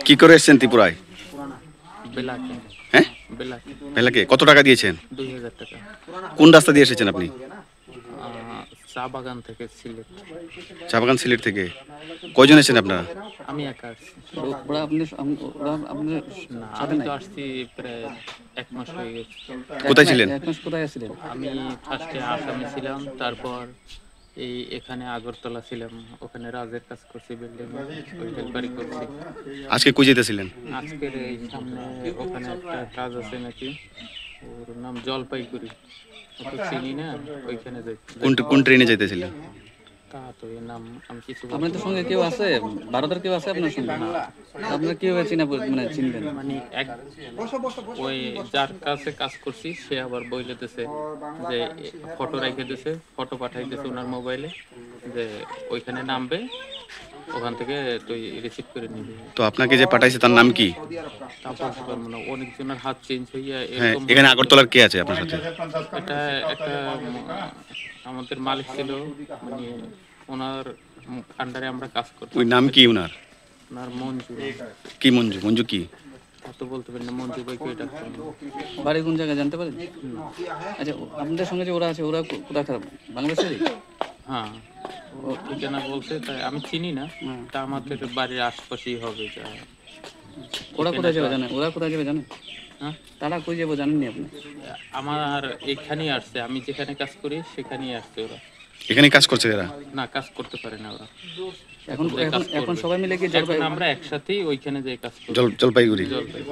কি করে এসেছেন ত্রিপুরায়? বেলাকে। হ্যাঁ, বেলাকে। বেলাকে কত টাকা দিয়েছেন? 2000 টাকা। কোন রাস্তা দিয়ে এসেছেন আপনি? চা বাগান থেকে সিলেট। চা বাগান সিলেট থেকে। কয়জন এসেছেন আপনারা? আমি একা আসছি। ওরা আপনার না, সাথে আমি নাই? তো আসছি প্রায় 1 মাস হয়ে গেছে। কোথায় ছিলেন? এক মাস কোথায় ছিলেন? আমি ফার্স্টে আসামে ছিলাম, তারপর এখানে আগরতলা ছিলাম, ওখানে রাজের কাজ করছি, বিল্ডিং ওই হেল্পারি করছি। আজকে কই যেতেছিলেন? আজকের এই সামনে ওখানে একটা কাজ আছে নাকি, ওর নাম জলপাইগুড়ি, ওটা চিনি না, ওইখানে যাই। কোন ট্রেনে যেতেছিলেন? তা তো এর নাম আমি কিছু আপনাদের সঙ্গে কেউ আছে? ভারতের কেউ আছে আপনার সঙ্গে? আপনারা কিভাবে চিনবেন? মানে এক ওই যার কাছে কাজ করছি সে আবার বইলেতেছে যে ফটো রেখে দিছে, ফটো পাঠাইতেছে ওনার মোবাইলে, যে ওইখানে নামবে, ওখান থেকে তুই রিসিভ করে নিবি। তো আপনাকে যে পাঠাইছে তার নাম কি? তা বলতে পারবো না, অনেকজনের হাত চেঞ্জ হইয়া হ্যাঁ, এরকম। এখানে আগরতলার কে আছে আপনার সাথে? এটা একটা আমাদের মালিক ছিল, মানে ওনার আন্ডারে আমরা কাজ করতাম। ওই নাম কি ওনার? ওনার মঞ্জু। কি মঞ্জু? মঞ্জু কি? তা তো বলতে পারি না, মঞ্জু ভাইকে ডাকতাম। বাড়ি কোন জায়গায় জানতে পারেন? আচ্ছা, আপনাদের সঙ্গে যে ওরা আছে, ওরা কোথায় খারাপ? বাংলাদেশেরই? হ্যাঁ, ও ঠিকানা বলছে, তাই আমি চিনি না, হ্যাঁ। তা আমাদের বাড়ির আশপাশেই হবে যা। ওরা কোথায় যাবে জানেন? ওরা কোথায় যাবে জানেন? হ্যাঁ, তারা কই যাবো জানেননি আপনি? আমার এখানেই আসছে, আমি যেখানে কাজ করি সেখানেই আসছে ওরা। এখানে কাজ করছে এরা? না, কাজ করতে পারে না ওরা। এখন যে কাজ এখন করবে। সবাই মিলে কি এখন আমরা একসাথেই ওইখানে যে কাজ করি। জলপাইগুড়ি। জলপাইগুড়ি।